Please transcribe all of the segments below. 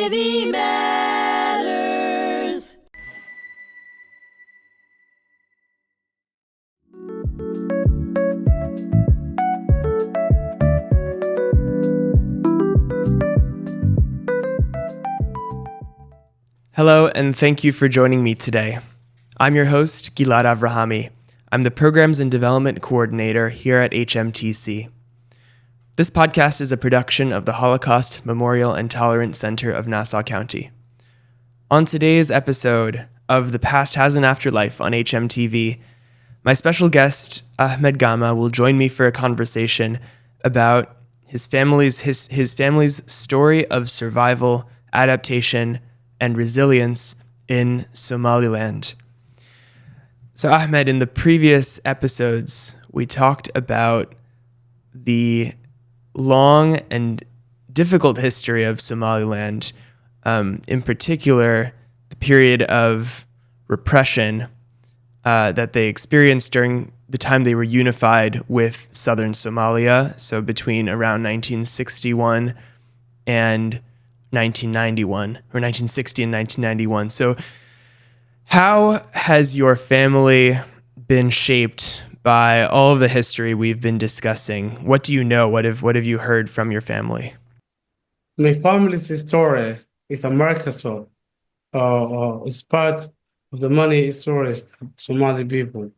Humanity Matters. Hello, and thank you for joining me today. I'm your host, Gilad Avrahami. I'm the Programs and Development Coordinator here at hmTv. This podcast is a production of the Holocaust Memorial and Tolerance Center of Nassau County. On today's episode of The Past Has an Afterlife on hmTv, my special guest, Ahmed Jama, will join me for a conversation about his family's story of survival, adaptation, and resilience in Somaliland. So Ahmed, in the previous episodes, we talked about the long and difficult history of Somaliland, in particular, the period of repression that they experienced during the time they were unified with southern Somalia, so between around 1961 and 1991, or 1960 and 1991. So how has your family been shaped by all of the history we've been discussing? What do you know? What have you heard from your family? My family's story is a Microsoft. It's part of the many stories that Somali people,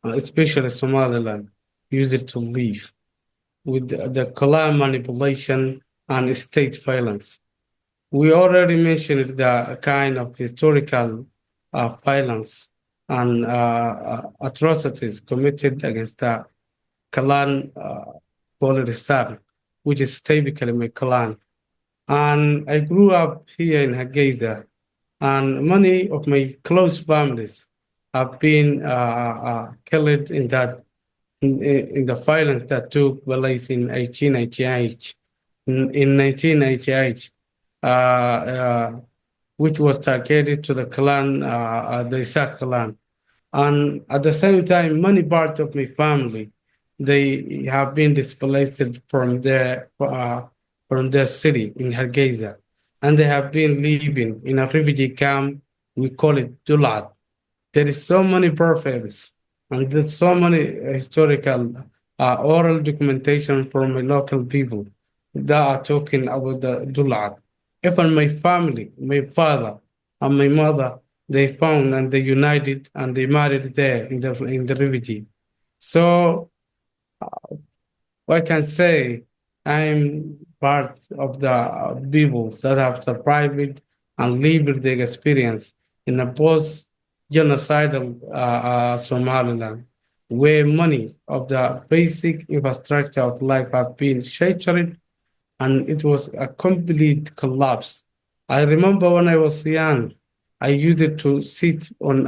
especially Somaliland, use it to live with the clan manipulation and state violence. We already mentioned the kind of historical violence and atrocities committed against the clan Polisario, which is typically my clan. And I grew up here in Hargeisa, and many of my close families have been killed in the violence that took place in 1888. In 1988, which was targeted to the clan, the Isaac clan. And at the same time, many parts of my family, they have been displaced from their city in Hargeisa, and they have been living in a refugee camp. We call it Dulad. There is so many proverbs, and there's so many historical oral documentation from my local people that are talking about the Dulad. Even my family, my father and my mother, they found and they united and they married there in the refugee. So I can say I'm part of the people that have survived and lived their experience in a post-genocidal Somaliland, where many of the basic infrastructure of life have been shattered, and it was a complete collapse. I remember when I was young, I used it to sit on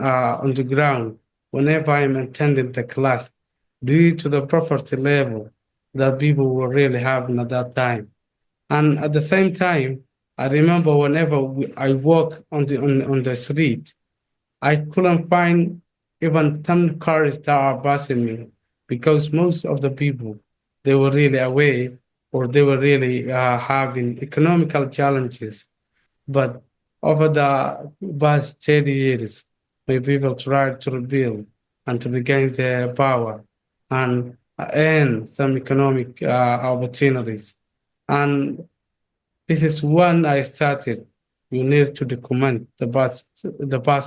the ground whenever I'm attending the class, due to the poverty level that people were really having at that time. And at the same time, I remember whenever I walk on the street, I couldn't find even 10 cars that are passing me, because most of the people, they were really away, or they were really having economical challenges. But over the past 30 years, my people tried to rebuild and to regain their power and earn some economic opportunities. And this is when I started. You need to document the past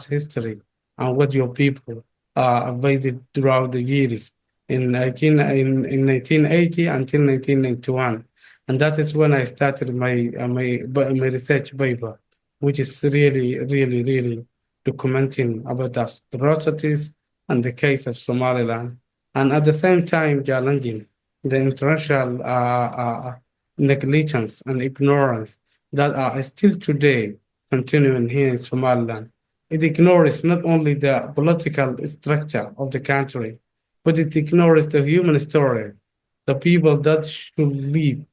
history and what your people faced throughout the years in 1980 until 1991. And that is when I started my research paper, which is really documenting about the atrocities and the case of Somaliland, and at the same time challenging the international negligence and ignorance that are still today continuing here in Somaliland. It ignores not only the political structure of the country, but it ignores the human story, the people that should live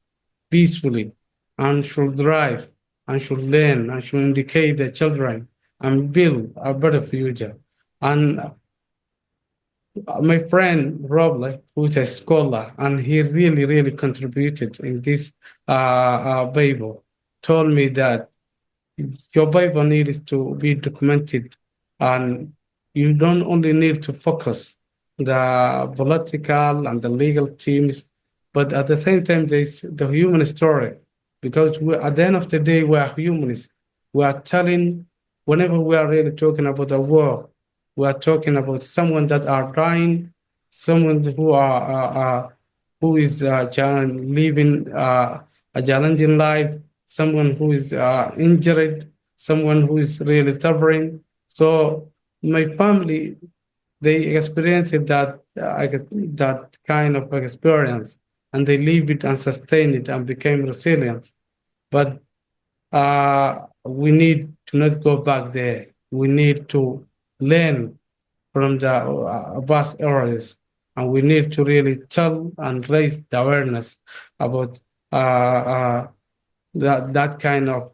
peacefully and should thrive and should learn and should educate their children and build a better future. And my friend Rob, who's a scholar, and he really contributed in this Bible, told me that your Bible needs to be documented, and you don't only need to focus the political and the legal teams, but at the same time, there's the human story, because at the end of the day, we are humans. We are telling, whenever we are really talking about a war, we are talking about someone that are dying, someone who is living a challenging life, someone who is injured, someone who is really suffering. So my family, they experienced that that kind of experience, and they live it and sustain it and became resilient. But we need to not go back there. We need to learn from the past areas, and we need to really tell and raise the awareness about uh, uh, that kind of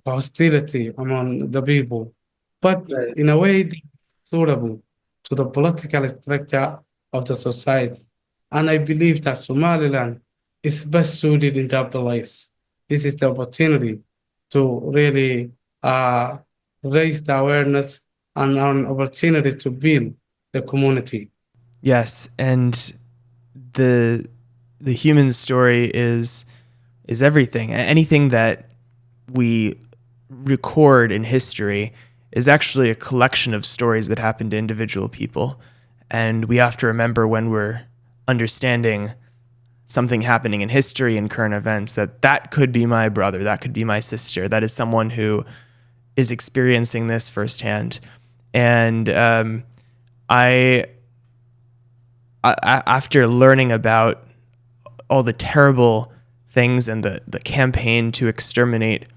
hostility among the people, but Right. in a way that's suitable to the political structure of the society. And I believe that Somaliland is best suited in that place. This is the opportunity to really uh, raise the awareness and an opportunity to build the community. Yes, and the the human story is everything. Anything that we record in history is actually a collection of stories that happen to individual people. And we have to remember when we're understanding something happening in history and current events that that could be my brother, that could be my sister, that is someone who is experiencing this firsthand. And I, after learning about all the terrible things and the campaign to exterminate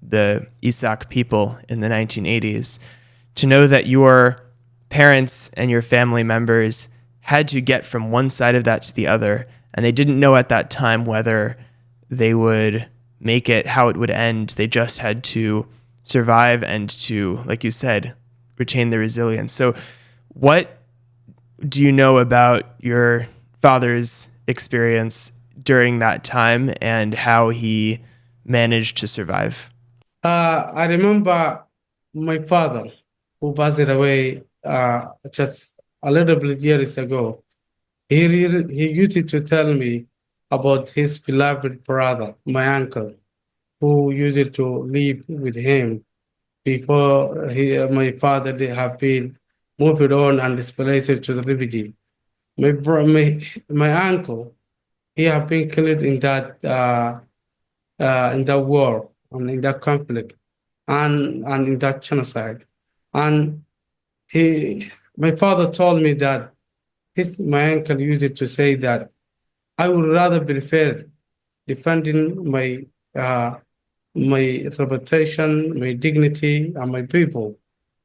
the Isak people in the 1980s, to know that your parents and your family members had to get from one side of that to the other, and they didn't know at that time whether they would make it, how it would end. They just had to survive and to, like you said, retain the resilience. So, what do you know about your father's experience during that time and how he managed to survive? I remember my father, who passed away just a little bit years ago. He used to tell me about his beloved brother, my uncle, who used to live with him before my father did have been moved on and displaced to the refugee. My uncle, he had been killed in that war and in that conflict and in that genocide. And he, my father told me that my uncle used to say that I would rather prefer defending uh, my reputation, my dignity, and my people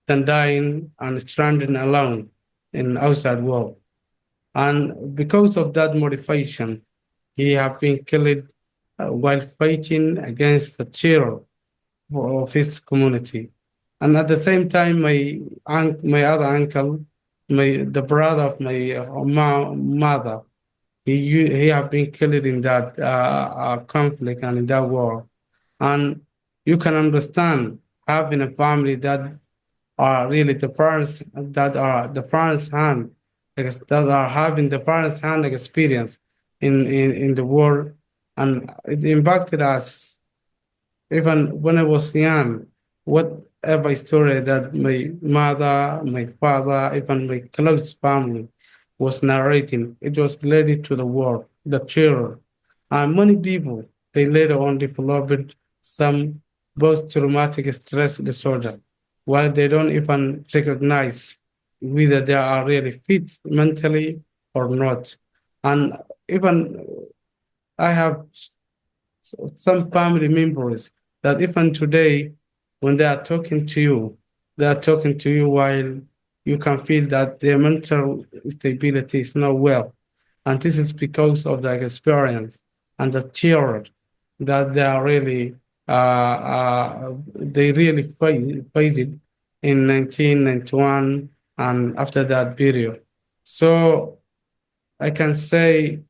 than dying and stranded alone in outside world. And because of that motivation, he have been killed while fighting against the terror of his community. And at the same time, my other uncle, the brother of my mother, he have been killed in that conflict and in that war. And you can understand having a family that are really the first that are the first hand that are having the first hand experience in the world, and it impacted us even when I was young. Whatever story that my mother, my father, even my close family was narrating, it was related to the war, the terror. And many people, they later on developed some post-traumatic stress disorder, while they don't even recognize whether they are really fit mentally or not. And even I have some family members that even today, when they are talking to you, they are talking to you while you can feel that their mental stability is not well. And this is because of the experience and the terror that they are really, they really faced in 1991 and after that period. So I can say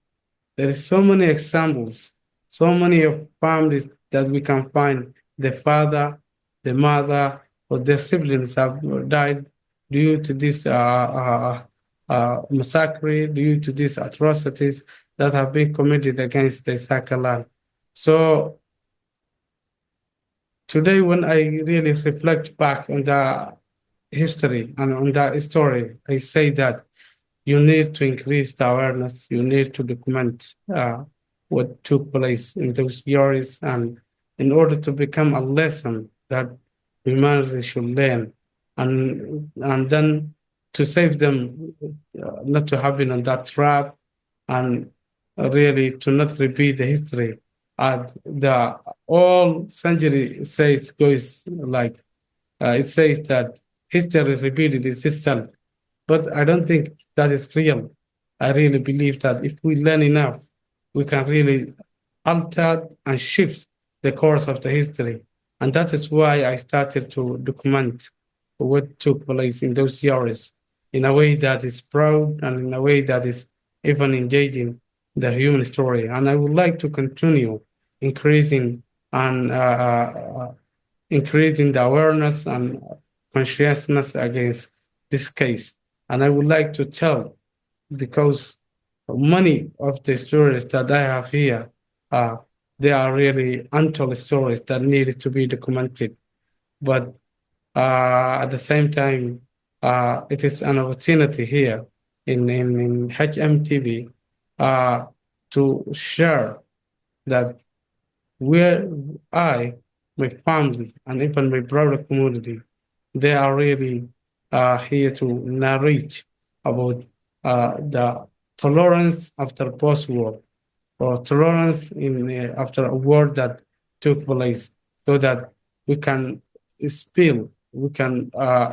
there is so many examples So many of families that we can find, the father, the mother, or their siblings have died due to this massacre, due to these atrocities that have been committed against the Sakalan. So today, when I really reflect back on the history and on that story, I say that you need to increase the awareness, you need to document what took place in those years, and in order to become a lesson that humanity should learn, and then to save them not to happen on that trap, and really to not repeat the history. The all century says goes like it says that history repeated itself, but I don't think that is real. I really believe that if we learn enough, we can really alter and shift the course of the history. And that is why I started to document what took place in those years in a way that is proud and in a way that is even engaging the human story. And I would like to continue increasing and increasing the awareness and consciousness against this case. And I would like to tell, because many of the stories that I have here, uh, they are really untold stories that need to be documented. But at the same time, it is an opportunity here in hmTv to share that where I, my family, and even my broader community, they are really here to narrate about the tolerance after post-war, or tolerance in after a war that took place, so that we can we can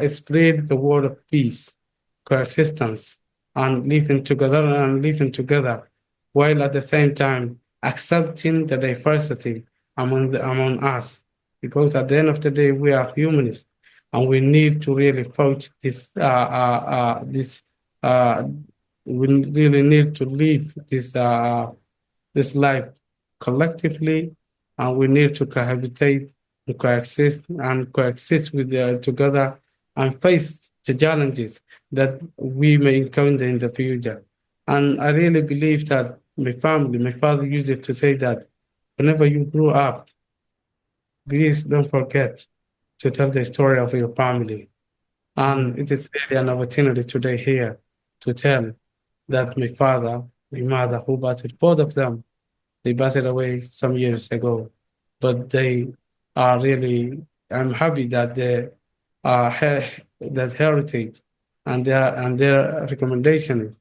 spread the word of peace, coexistence, and living together, while at the same time accepting the diversity among us. Because at the end of the day, we are humans, and we need to really fight this. Uh, we really need to live this life collectively, and we need to cohabitate and coexist with together, and face the challenges that we may encounter in the future. And I really believe that my father used it to say that whenever you grow up, please don't forget to tell the story of your family. And it is really an opportunity today here to tell that my father, my mother, who passed, both of them, they passed away some years ago, but they are really. I'm happy that that heritage and their recommendation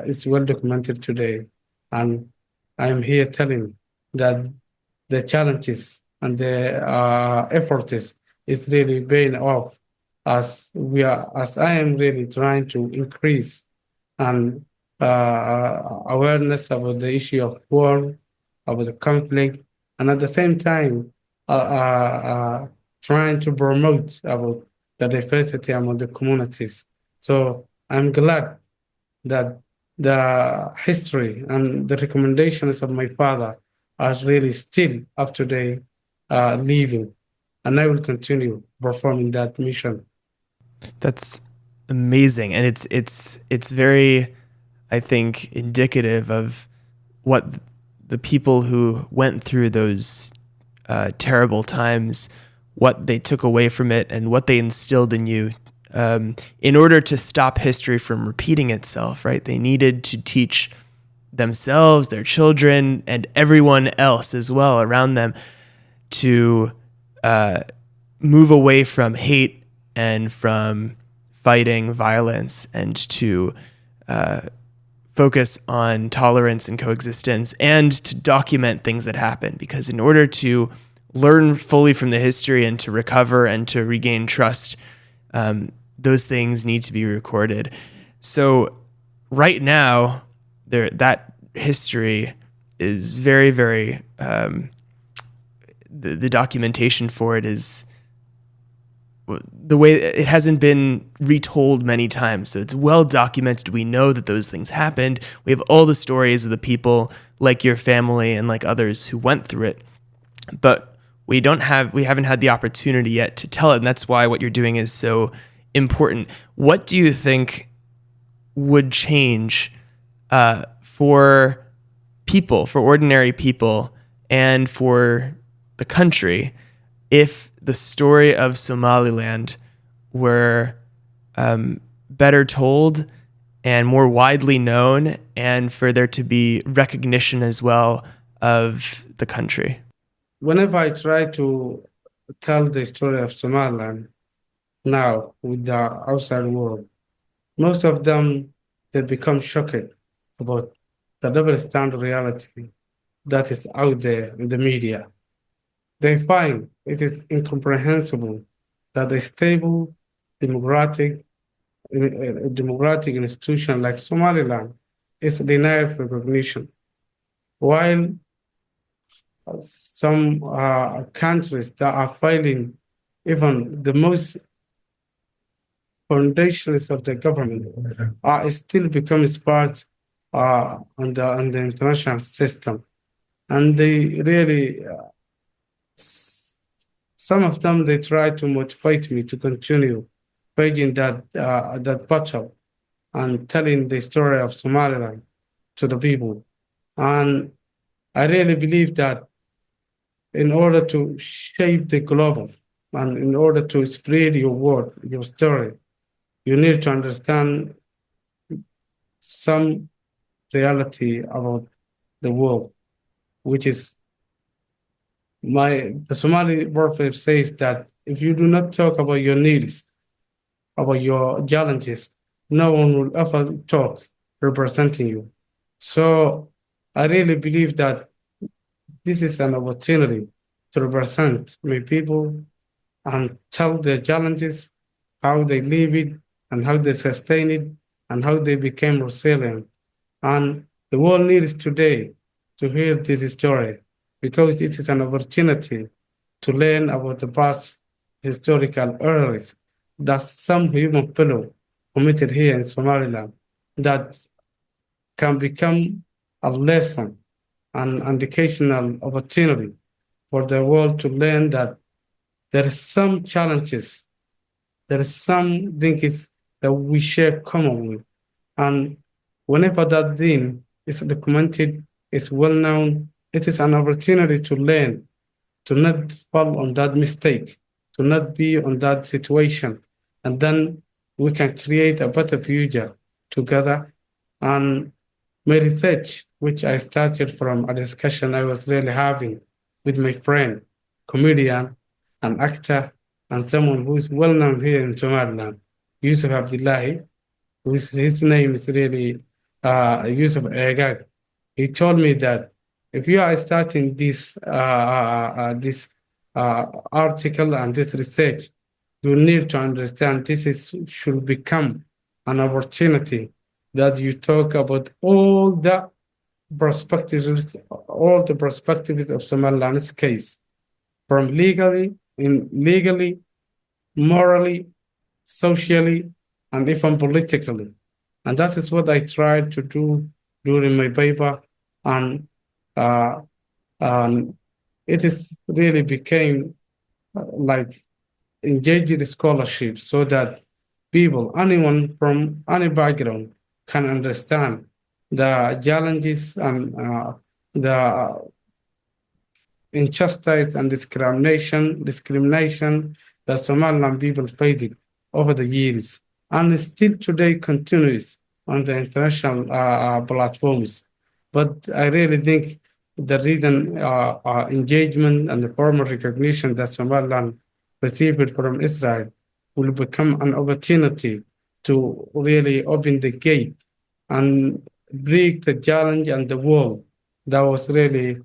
is well documented today, and I'm here telling that the challenges and the is really paying off, as I am really trying to increase and awareness about the issue of war, about the conflict, and at the same time trying to promote about the diversity among the communities. So I'm glad that the history and the recommendations of my father are really still up to date, living, and I will continue performing that mission. That's amazing, and it's very, I think, indicative of what the people who went through those terrible times, what they took away from it, and what they instilled in you. In order to stop history from repeating itself, right? They needed to teach themselves, their children, and everyone else as well around them to move away from hate and from fighting violence, and to focus on tolerance and coexistence, and to document things that happen. Because in order to learn fully from the history and to recover and to regain trust, those things need to be recorded. So right now, that history is very, very, the documentation for it is the way it hasn't been retold many times. So it's well documented. We know that those things happened. We have all the stories of the people like your family and like others who went through it. But we haven't had the opportunity yet to tell it. And that's why what you're doing is so important. What do you think would change for people, for ordinary people, and for the country if the story of Somaliland were better told and more widely known, and for there to be recognition as well of the country? Whenever I try to tell the story of Somaliland now with the outside world, most of them they become shocked about the double standard reality that is out there in the media. They find it is incomprehensible that a stable democratic institution like Somaliland is denied recognition, while some countries that are failing even the most foundations of the government are still becoming part on the international system, and they really some of them they try to motivate me to continue fighting that battle and telling the story of Somaliland to the people. And I really believe that in order to shape the global and in order to spread your word, your story, you need to understand some reality about the world, which is the Somali warfare says that if you do not talk about your needs, about your challenges, no one will ever talk representing you. So I really believe that this is an opportunity to represent my people and tell their challenges, how they live it, and how they sustain it, and how they became resilient. And the world needs today to hear this story because it is an opportunity to learn about the past historical errors that some human fellow committed here in Somaliland that can become a lesson and educational opportunity for the world to learn that there is some challenges, there is some things that we share commonly. And whenever that thing is documented, is well known, it is an opportunity to learn, to not fall on that mistake, to not be on that situation. And then we can create a better future together. And my research, which I started from a discussion I was really having with my friend, comedian, an actor, and someone who is well known here in Somaliland, Yusuf Abdullahi, his name is really Yusuf Egag. He told me that if you are starting this article and this research, you need to understand should become an opportunity that you talk about all the perspectives of Somaliland's case, from legally, morally, socially, and even politically. And that is what I tried to do during my paper. And uh, it is really became like engaged scholarship so that people, anyone from any background, can understand the challenges and the injustice and discrimination that Somaliland people faced over the years and still today continues on the international platforms. But I really think the reason engagement and the formal recognition that Somaliland received from Israel will become an opportunity to really open the gate and break the challenge and the wall that was really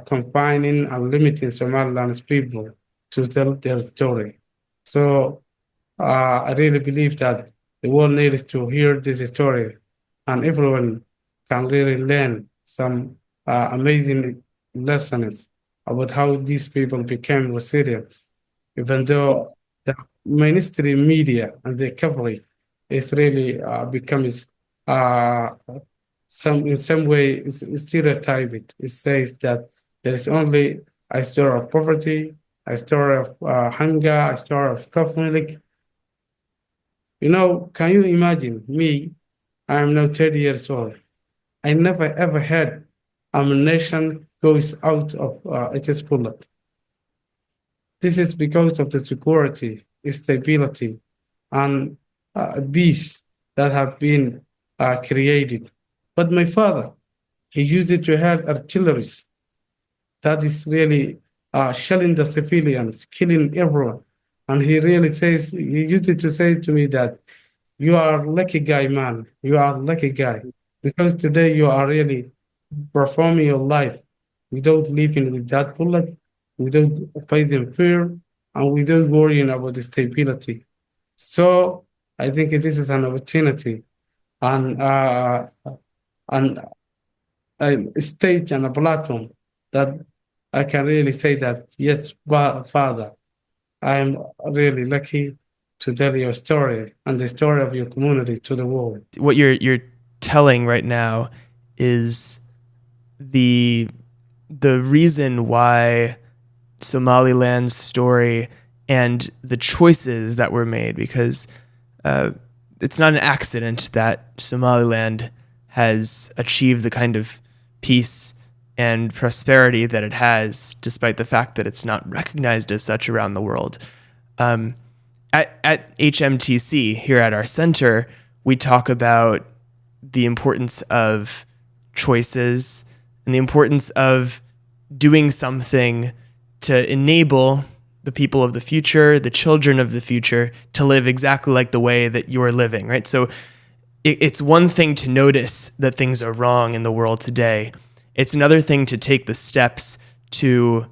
confining and limiting Somaliland's people to tell their story. So I really believe that the world needs to hear this story, and everyone can really learn some amazing lessons about how these people became resilient, even though mainstream media and the coverage is really becomes uh, in some way stereotype it. It says that there is only a story of poverty, a story of hunger, a story of conflict. Can you imagine me? I am now 30 years old. I never ever heard a nation goes out of its bullet. This is because of the security, stability, and peace that have been created. But my father, he used it to help artillery that is really shelling the civilians, killing everyone. And he really says, he used it to say to me that you are a lucky guy, man. You are a lucky guy. Because today you are really performing your life without living with that bullet, without facing fear, and without worrying about the stability. So I think this is an opportunity and and a stage and a platform that I can really say that yes, Father, I am really lucky to tell your story and the story of your community to the world. What you're telling right now is the reason why Somaliland's story and the choices that were made, because it's not an accident that Somaliland has achieved the kind of peace and prosperity that it has, despite the fact that it's not recognized as such around the world. At hmTC, here at our center, we talk about the importance of choices and the importance of doing something to enable the people of the future, the children of the future, to live exactly like the way that you're living, right? So it's one thing to notice that things are wrong in the world today. It's another thing to take the steps to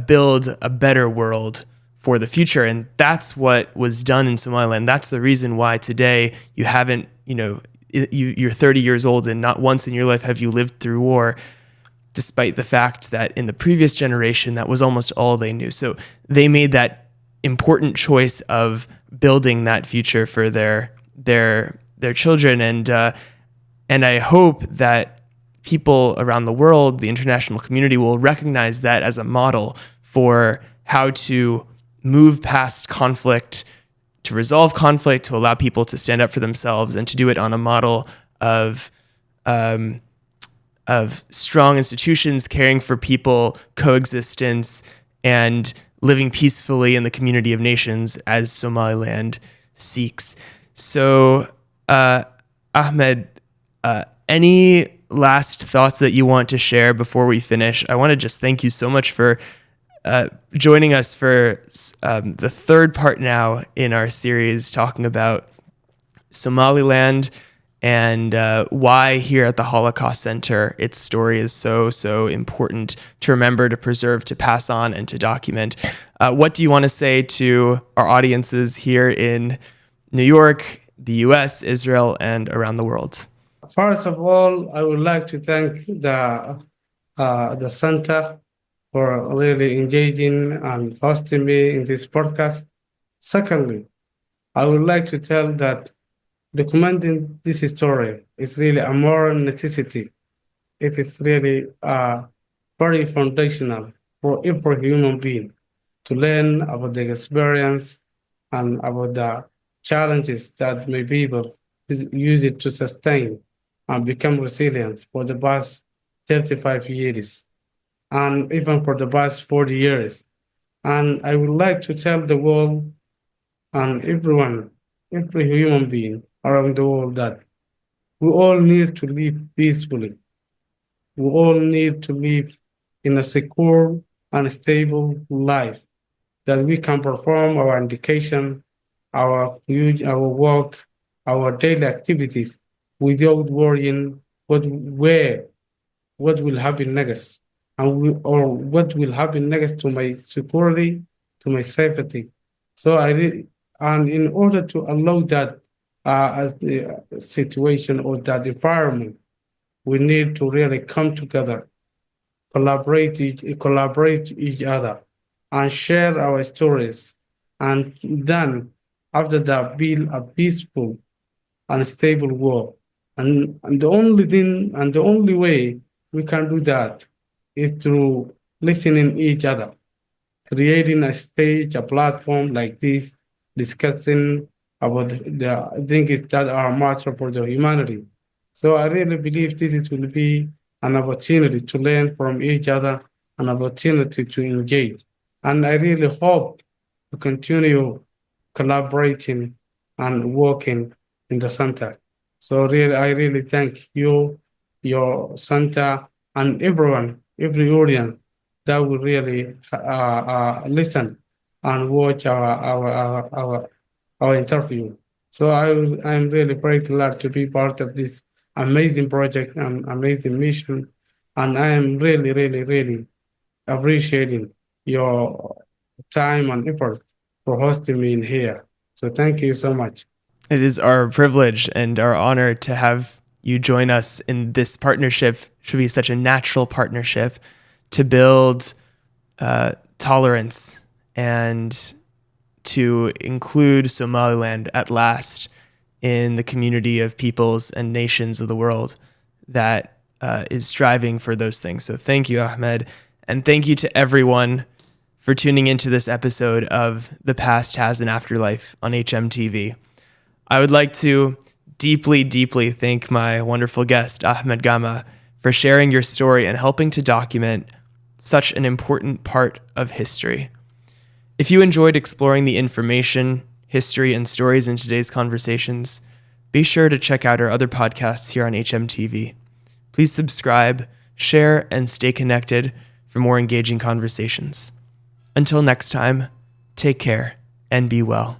build a better world for the future. And that's what was done in Somaliland. That's the reason why today you haven't, you're 30 years old and not once in your life have you lived through war, despite the fact that in the previous generation, that was almost all they knew. So they made that important choice of building that future for their children. And I hope that people around the world, the international community, will recognize that as a model for how to move past conflict, to resolve conflict, to allow people to stand up for themselves, and to do it on a model of strong institutions, caring for people, coexistence, and living peacefully in the community of nations as Somaliland seeks. So, Ahmed, any last thoughts that you want to share before we finish? I want to just thank you so much for joining us for the third part now in our series talking about Somaliland and why here at the Holocaust Center its story is so important to remember, to preserve, to pass on, and to document. What do you want to say to our audiences here in New York, the US, Israel, and around the world? First of all, I would like to thank the center for really engaging and hosting me in this podcast. Secondly, I would like to tell that documenting this story is really a moral necessity. It is really very foundational for every human being to learn about the experience and about the challenges that may people use it to sustain and become resilient for the past 35 years and even for the past 40 years. And I would like to tell the world and everyone, every human being around the world that we all need to live peacefully. We all need to live in a secure and stable life that we can perform our education, our work, our daily activities without worrying what will happen next, or what will happen next to my security, to my safety. So and in order to allow that as the situation or that environment, we need to really come together, collaborate each other, and share our stories and then after that build a peaceful and stable world. And the only thing and the only way we can do that is through listening each other, creating a stage, a platform like this, discussing about the things that are matter for the humanity. So I really believe will be an opportunity to learn from each other, an opportunity to engage. And I really hope to continue collaborating and working in the center. So really, I really thank you, your center, and everyone, every audience that will really listen and watch our interview. So I'm really very glad to be part of this amazing project and amazing mission, and I am really, really, really appreciating your time and effort for hosting me in here. So thank you so much. It is our privilege and our honor to have you join us in this partnership. It should be such a natural partnership to build tolerance and to include Somaliland at last in the community of peoples and nations of the world that is striving for those things. So thank you, Ahmed. And thank you to everyone for tuning into this episode of The Past Has an Afterlife on hmTv. I would like to deeply, deeply thank my wonderful guest, Ahmed Jama, for sharing your story and helping to document such an important part of history. If you enjoyed exploring the information, history, and stories in today's conversations, be sure to check out our other podcasts here on hmTv. Please subscribe, share, and stay connected for more engaging conversations. Until next time, take care and be well.